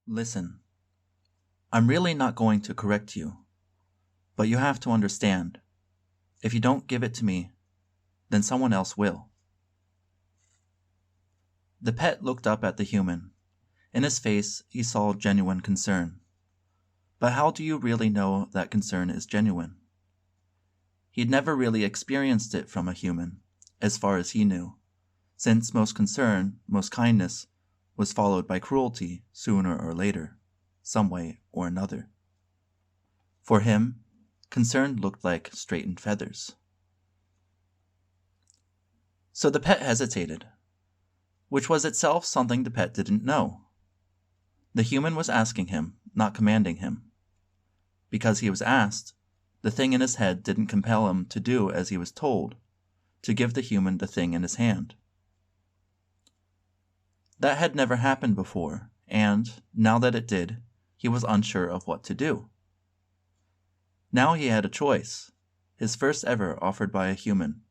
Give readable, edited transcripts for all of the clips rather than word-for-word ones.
Listen, I'm really not going to correct you, but you have to understand, if you don't give it to me, then someone else will. The pet looked up at the human. In his face, he saw genuine concern. But how do you really know that concern is genuine? He'd never really experienced it from a human, as far as he knew, since most concern, most kindness, was followed by cruelty sooner or later, some way or another. For him, concern looked like straightened feathers. So the pet hesitated, which was itself something the pet didn't know. The human was asking him, not commanding him. Because he was asked, the thing in his head didn't compel him to do as he was told, to give the human the thing in his hand. That had never happened before, and, now that it did, he was unsure of what to do. Now he had a choice, his first ever offered by a human.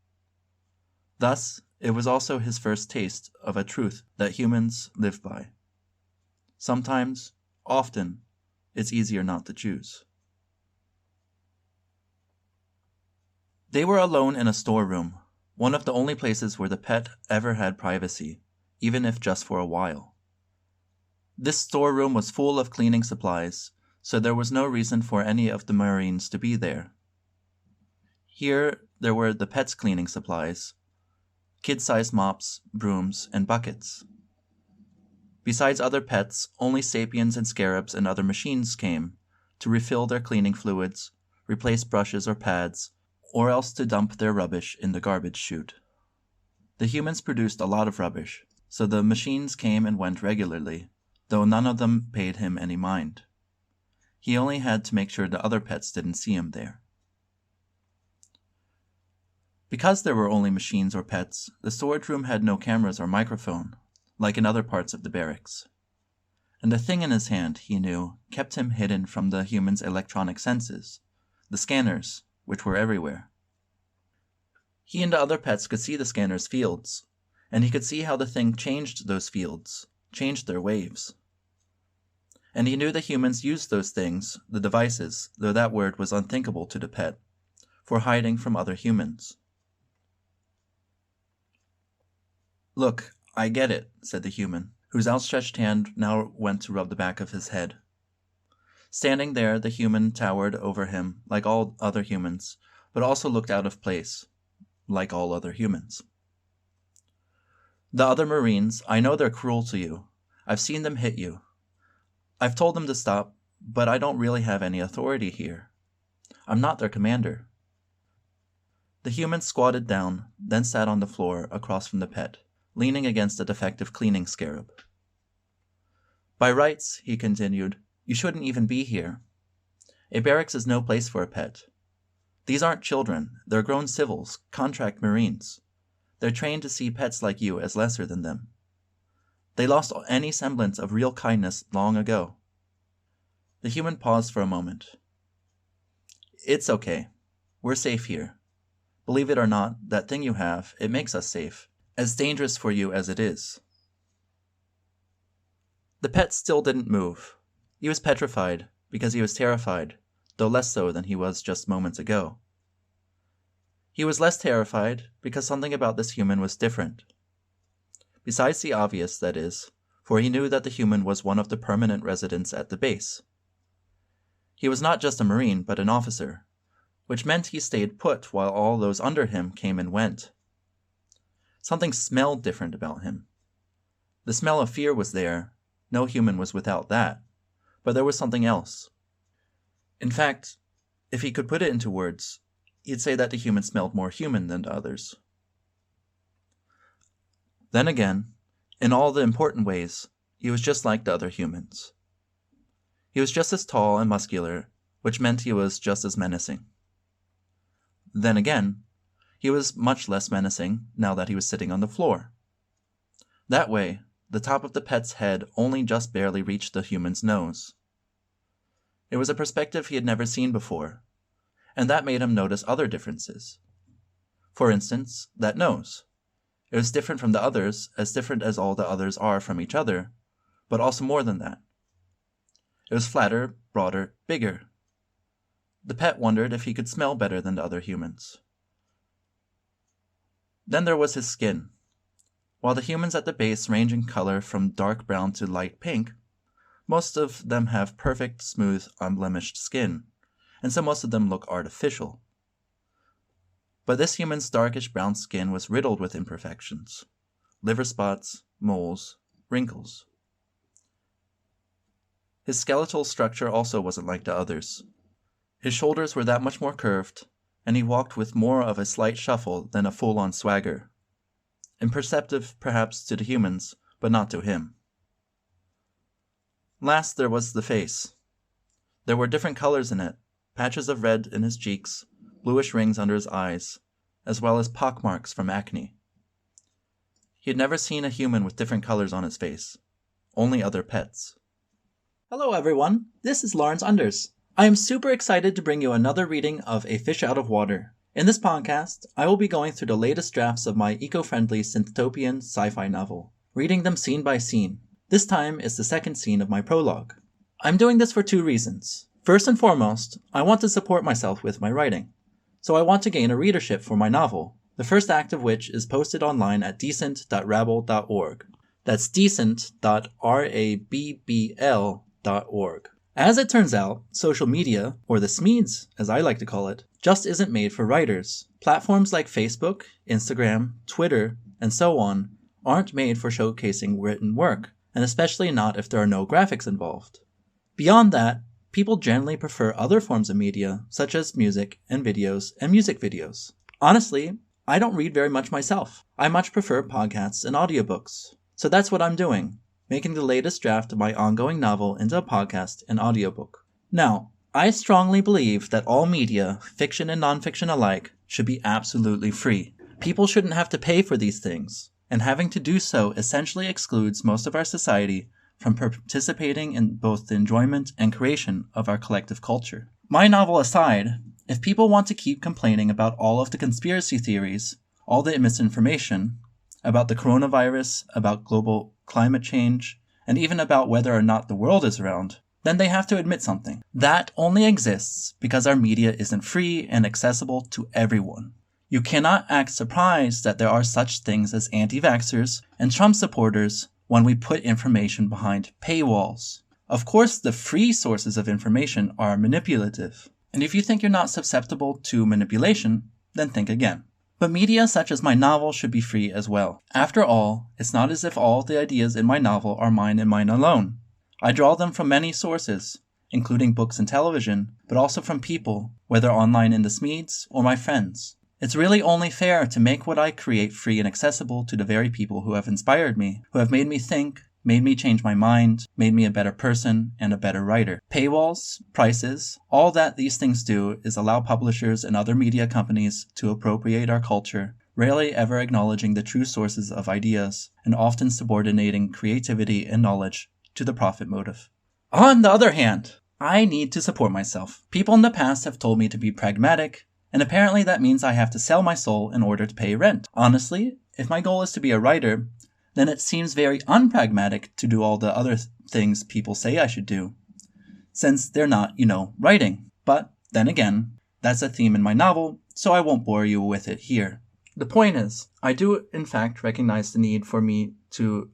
Thus, it was also his first taste of a truth that humans live by. Sometimes, often, it's easier not to choose. They were alone in a storeroom, one of the only places where the pet ever had privacy, even if just for a while. This storeroom was full of cleaning supplies, so there was no reason for any of the Marines to be there. Here there were the pet's cleaning supplies, kid-sized mops, brooms, and buckets. Besides other pets, only sapiens and scarabs and other machines came to refill their cleaning fluids, replace brushes or pads, or else to dump their rubbish in the garbage chute. The humans produced a lot of rubbish, so the machines came and went regularly, though none of them paid him any mind. He only had to make sure the other pets didn't see him there. Because there were only machines or pets, the storage room had no cameras or microphone, like in other parts of the barracks. And the thing in his hand, he knew, kept him hidden from the human's electronic senses, the scanners, which were everywhere. He and the other pets could see the scanner's fields, and he could see how the thing changed those fields, changed their waves. And he knew the humans used those things, the devices, though that word was unthinkable to the pet, for hiding from other humans. "Look, I get it," said the human, whose outstretched hand now went to rub the back of his head. Standing there, the human towered over him like all other humans, but also looked out of place, like all other humans. "The other Marines, I know they're cruel to you. I've seen them hit you. I've told them to stop, but I don't really have any authority here. I'm not their commander." The human squatted down, then sat on the floor across from the pet, leaning against a defective cleaning scarab. "By rights," he continued, "you shouldn't even be here. A barracks is no place for a pet. These aren't children, they're grown civils, contract Marines. They're trained to see pets like you as lesser than them. They lost any semblance of real kindness long ago." The human paused for a moment. "It's okay. We're safe here. Believe it or not, that thing you have, it makes us safe, as dangerous for you as it is." The pet still didn't move. He was petrified, because he was terrified, though less so than he was just moments ago. He was less terrified because something about this human was different. Besides the obvious, that is, for he knew that the human was one of the permanent residents at the base. He was not just a Marine, but an officer, which meant he stayed put while all those under him came and went. Something smelled different about him. The smell of fear was there. No human was without that. But there was something else. In fact, if he could put it into words, he'd say that the human smelled more human than the others. Then again, in all the important ways, he was just like the other humans. He was just as tall and muscular, which meant he was just as menacing. Then again, he was much less menacing now that he was sitting on the floor. That way, the top of the pet's head only just barely reached the human's nose. It was a perspective he had never seen before, and that made him notice other differences. For instance, that nose. It was different from the others, as different as all the others are from each other, but also more than that. It was flatter, broader, bigger. The pet wondered if he could smell better than the other humans. Then there was his skin. While the humans at the base range in color from dark brown to light pink, most of them have perfect, smooth, unblemished skin, and so most of them look artificial. But this human's darkish brown skin was riddled with imperfections: liver spots, moles, wrinkles. His skeletal structure also wasn't like the others. His shoulders were that much more curved, and he walked with more of a slight shuffle than a full-on swagger. Imperceptive, perhaps, to the humans, but not to him. Last, there was the face. There were different colors in it, patches of red in his cheeks, bluish rings under his eyes, as well as pockmarks from acne. He had never seen a human with different colors on his face, only other pets. Hello everyone, this is Lawrence Unders. I am super excited to bring you another reading of A Fish Out of Water. In this podcast, I will be going through the latest drafts of my eco-friendly synthtopian sci-fi novel, reading them scene by scene. This time is the second scene of my prologue. I'm doing this for two reasons. First and foremost, I want to support myself with my writing. So I want to gain a readership for my novel, the first act of which is posted online at decent.rabble.org. That's decent.rabbl.org. As it turns out, social media, or the SMEDs as I like to call it, just isn't made for writers. Platforms like Facebook, Instagram, Twitter, and so on aren't made for showcasing written work, and especially not if there are no graphics involved. Beyond that, people generally prefer other forms of media, such as music and videos and music videos. Honestly, I don't read very much myself. I much prefer podcasts and audiobooks. So that's what I'm doing, making the latest draft of my ongoing novel into a podcast and audiobook. Now, I strongly believe that all media, fiction and nonfiction alike, should be absolutely free. People shouldn't have to pay for these things, and having to do so essentially excludes most of our society from participating in both the enjoyment and creation of our collective culture. My novel aside, if people want to keep complaining about all of the conspiracy theories, all the misinformation, about the coronavirus, about global climate change, and even about whether or not the world is round, then they have to admit something. That only exists because our media isn't free and accessible to everyone. You cannot act surprised that there are such things as anti-vaxxers and Trump supporters when we put information behind paywalls. Of course, the free sources of information are manipulative. And if you think you're not susceptible to manipulation, then think again. But media such as my novel should be free as well. After all, it's not as if all the ideas in my novel are mine and mine alone. I draw them from many sources, including books and television, but also from people, whether online in the SMEDs or my friends. It's really only fair to make what I create free and accessible to the very people who have inspired me, who have made me think, made me change my mind, made me a better person and a better writer. Paywalls, prices, all that these things do is allow publishers and other media companies to appropriate our culture, rarely ever acknowledging the true sources of ideas, and often subordinating creativity and knowledge to the profit motive. On the other hand, I need to support myself. People in the past have told me to be pragmatic, and apparently that means I have to sell my soul in order to pay rent. Honestly, if my goal is to be a writer, then it seems very unpragmatic to do all the other things people say I should do, since they're not, writing. But then again, that's a theme in my novel, so I won't bore you with it here. The point is, I do in fact recognize the need for me to,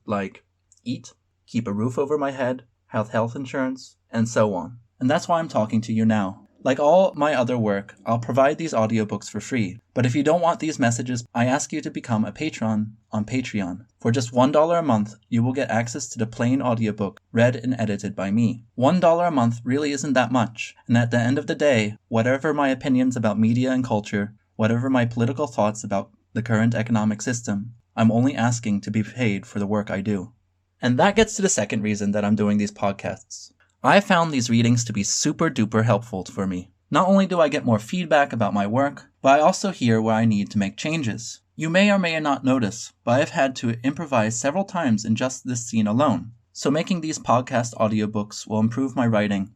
eat, keep a roof over my head, have health insurance, and so on. And that's why I'm talking to you now. Like all my other work, I'll provide these audiobooks for free. But if you don't want these messages, I ask you to become a patron on Patreon. For just $1 a month, you will get access to the plain audiobook, read and edited by me. $1 a month really isn't that much. And at the end of the day, whatever my opinions about media and culture, whatever my political thoughts about the current economic system, I'm only asking to be paid for the work I do. And that gets to the second reason that I'm doing these podcasts. I found these readings to be super duper helpful for me. Not only do I get more feedback about my work, but I also hear where I need to make changes. You may or may not notice, but I've had to improvise several times in just this scene alone. So making these podcast audiobooks will improve my writing,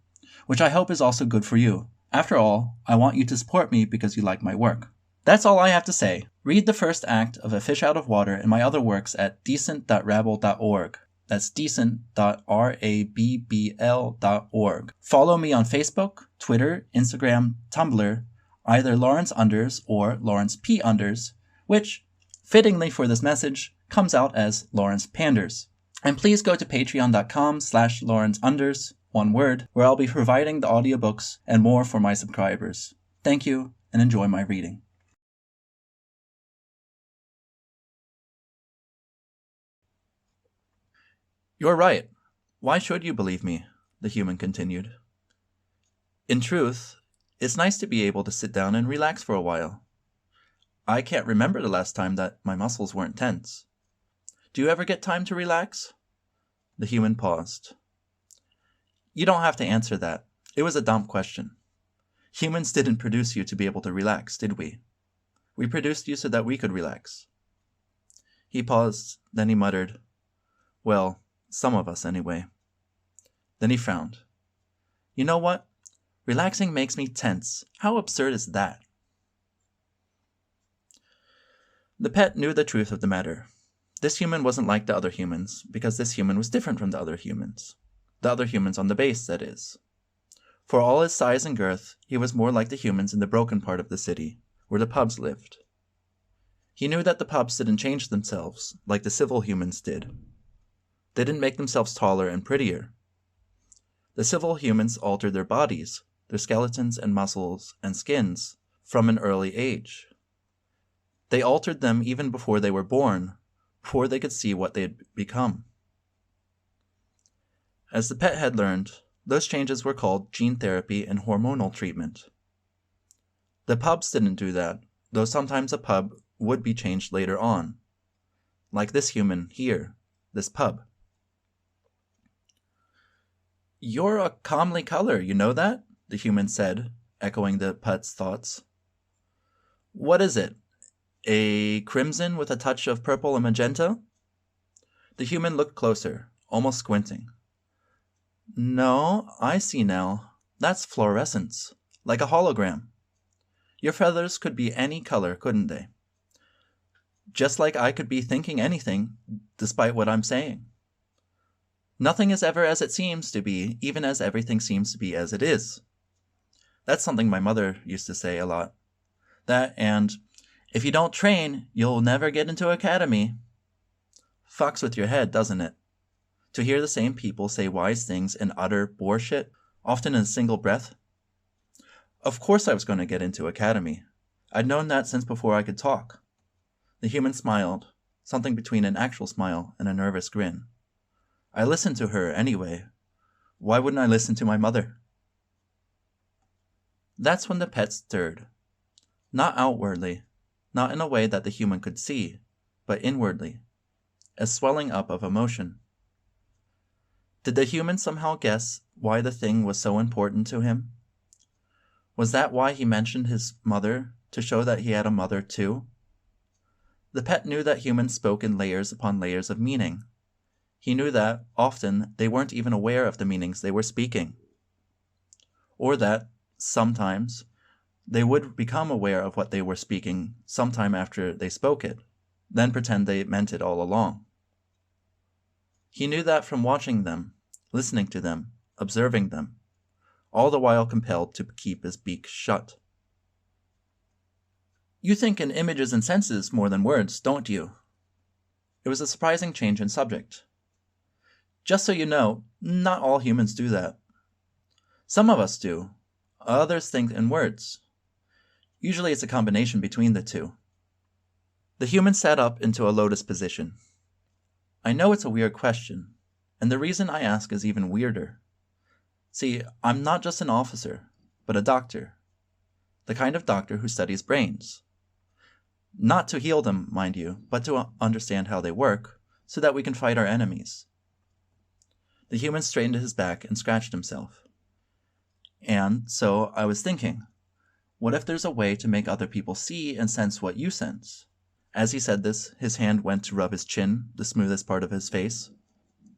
which I hope is also good for you. After all, I want you to support me because you like my work. That's all I have to say. Read the first act of A Fish Out of Water and my other works at decent.rabble.org. That's decent.rabbl.org. Follow me on Facebook, Twitter, Instagram, Tumblr, either Lawrence Unders or Lawrence P. Unders, which, fittingly for this message, comes out as Lawrence Panders. And please go to patreon.com/LawrenceUnders, one word, where I'll be providing the audiobooks and more for my subscribers. Thank you, and enjoy my reading. You're right. Why should you believe me? The human continued. In truth, it's nice to be able to sit down and relax for a while. I can't remember the last time that my muscles weren't tense. Do you ever get time to relax? The human paused. You don't have to answer that. It was a dumb question. Humans didn't produce you to be able to relax, did we? We produced you so that we could relax. He paused, then he muttered, well, some of us anyway. Then he frowned. You know what? Relaxing makes me tense. How absurd is that? The pet knew the truth of the matter. This human wasn't like the other humans, because this human was different from the other humans. The other humans on the base, that is. For all his size and girth, he was more like the humans in the broken part of the city, where the pubs lived. He knew that the pubs didn't change themselves, like the civil humans did. They didn't make themselves taller and prettier. The civil humans altered their bodies, their skeletons and muscles and skins, from an early age. They altered them even before they were born, before they could see what they had become. As the pet had learned, those changes were called gene therapy and hormonal treatment. The pubs didn't do that, though sometimes a pub would be changed later on. Like this human here, this pub. You're a comely color, you know that? The human said, echoing the pet's thoughts. What is it? A crimson with a touch of purple and magenta? The human looked closer, almost squinting. No, I see now. That's fluorescence, like a hologram. Your feathers could be any color, couldn't they? Just like I could be thinking anything, despite what I'm saying. Nothing is ever as it seems to be, even as everything seems to be as it is. That's something my mother used to say a lot. That and, if you don't train, you'll never get into academy. Fucks with your head, doesn't it? To hear the same people say wise things and utter bullshit, often in a single breath. Of course I was going to get into academy. I'd known that since before I could talk. The human smiled, something between an actual smile and a nervous grin. I listened to her anyway. Why wouldn't I listen to my mother? That's when the pet stirred. Not outwardly, not in a way that the human could see, but inwardly, a swelling up of emotion. Did the human somehow guess why the thing was so important to him? Was that why he mentioned his mother, to show that he had a mother too? The pet knew that humans spoke in layers upon layers of meaning. He knew that, often, they weren't even aware of the meanings they were speaking. Or that, sometimes, they would become aware of what they were speaking sometime after they spoke it, then pretend they meant it all along. He knew that from watching them, listening to them, observing them, all the while compelled to keep his beak shut. You think in images and senses more than words, don't you? It was a surprising change in subject. Just so you know, not all humans do that. Some of us do. Others think in words. Usually it's a combination between the two. The human sat up into a lotus position. I know it's a weird question, and the reason I ask is even weirder. See, I'm not just an officer, but a doctor. The kind of doctor who studies brains. Not to heal them, mind you, but to understand how they work, so that we can fight our enemies. The human straightened his back and scratched himself. And so I was thinking, what if there's a way to make other people see and sense what you sense? As he said this, his hand went to rub his chin, the smoothest part of his face.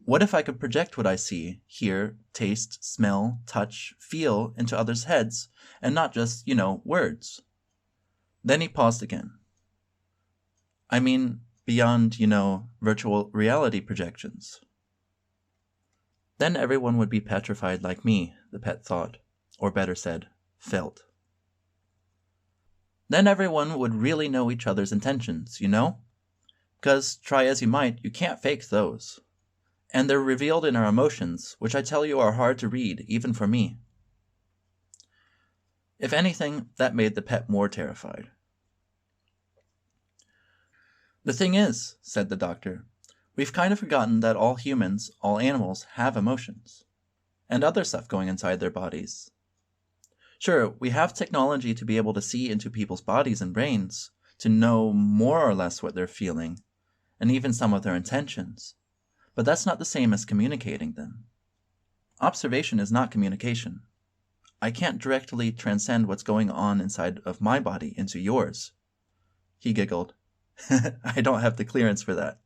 What if I could project what I see, hear, taste, smell, touch, feel into others' heads, and not just, words? Then he paused again. I mean, beyond, virtual reality projections. Then everyone would be petrified like me, the pet thought, or better said, felt. Then everyone would really know each other's intentions, you know? Because, try as you might, you can't fake those. And they're revealed in our emotions, which I tell you are hard to read, even for me. If anything, that made the pet more terrified. The thing is, said the doctor, we've kind of forgotten that all humans, all animals, have emotions. And other stuff going inside their bodies. Sure, we have technology to be able to see into people's bodies and brains, to know more or less what they're feeling, and even some of their intentions. But that's not the same as communicating them. Observation is not communication. I can't directly transcend what's going on inside of my body into yours. He giggled. I don't have the clearance for that.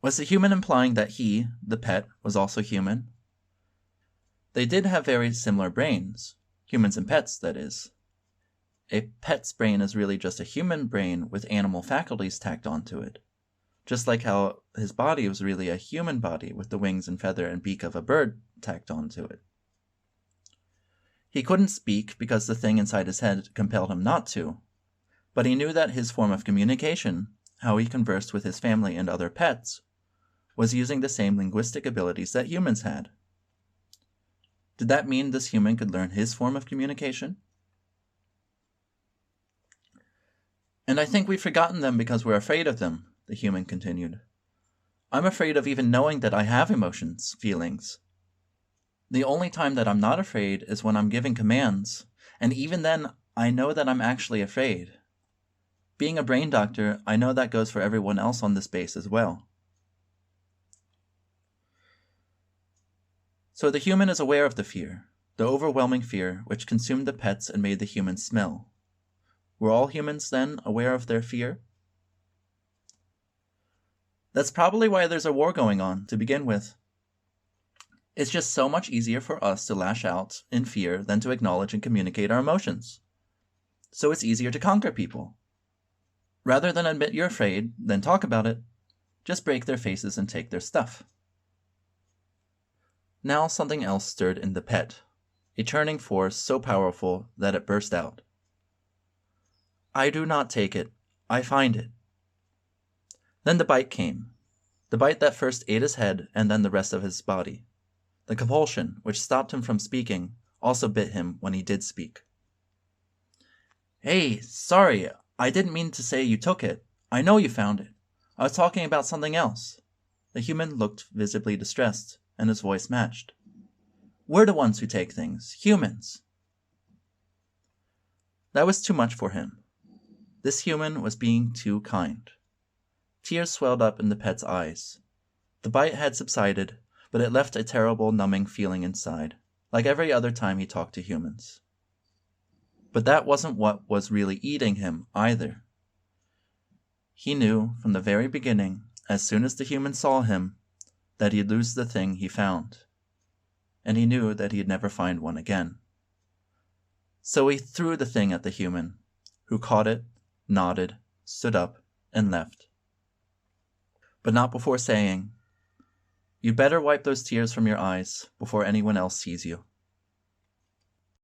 Was the human implying that he, the pet, was also human? They did have very similar brains. Humans and pets, that is. A pet's brain is really just a human brain with animal faculties tacked onto it. Just like how his body was really a human body with the wings and feather and beak of a bird tacked onto it. He couldn't speak because the thing inside his head compelled him not to, but he knew that his form of communication, how he conversed with his family and other pets, was using the same linguistic abilities that humans had. Did that mean this human could learn his form of communication? And I think we've forgotten them because we're afraid of them, the human continued. I'm afraid of even knowing that I have emotions, feelings. The only time that I'm not afraid is when I'm giving commands, and even then, I know that I'm actually afraid. Being a brain doctor, I know that goes for everyone else on this base as well. So the human is aware of the fear, the overwhelming fear which consumed the pets and made the humans smell. Were all humans, then, aware of their fear? That's probably why there's a war going on, to begin with. It's just so much easier for us to lash out in fear than to acknowledge and communicate our emotions. So it's easier to conquer people. Rather than admit you're afraid, then talk about it, just break their faces and take their stuff. Now something else stirred in the pet, a churning force so powerful that it burst out. I do not take it, I find it. Then the bite came, the bite that first ate his head and then the rest of his body. The compulsion, which stopped him from speaking, also bit him when he did speak. Hey, sorry, I didn't mean to say you took it. I know you found it. I was talking about something else. The human looked visibly distressed, and his voice matched. We're the ones who take things, humans. That was too much for him. This human was being too kind. Tears swelled up in the pet's eyes. The bite had subsided, but it left a terrible numbing feeling inside, like every other time he talked to humans. But that wasn't what was really eating him, either. He knew, from the very beginning, as soon as the human saw him, that he'd lose the thing he found. And he knew that he'd never find one again. So he threw the thing at the human, who caught it, nodded, stood up, and left. But not before saying, You'd better wipe those tears from your eyes before anyone else sees you.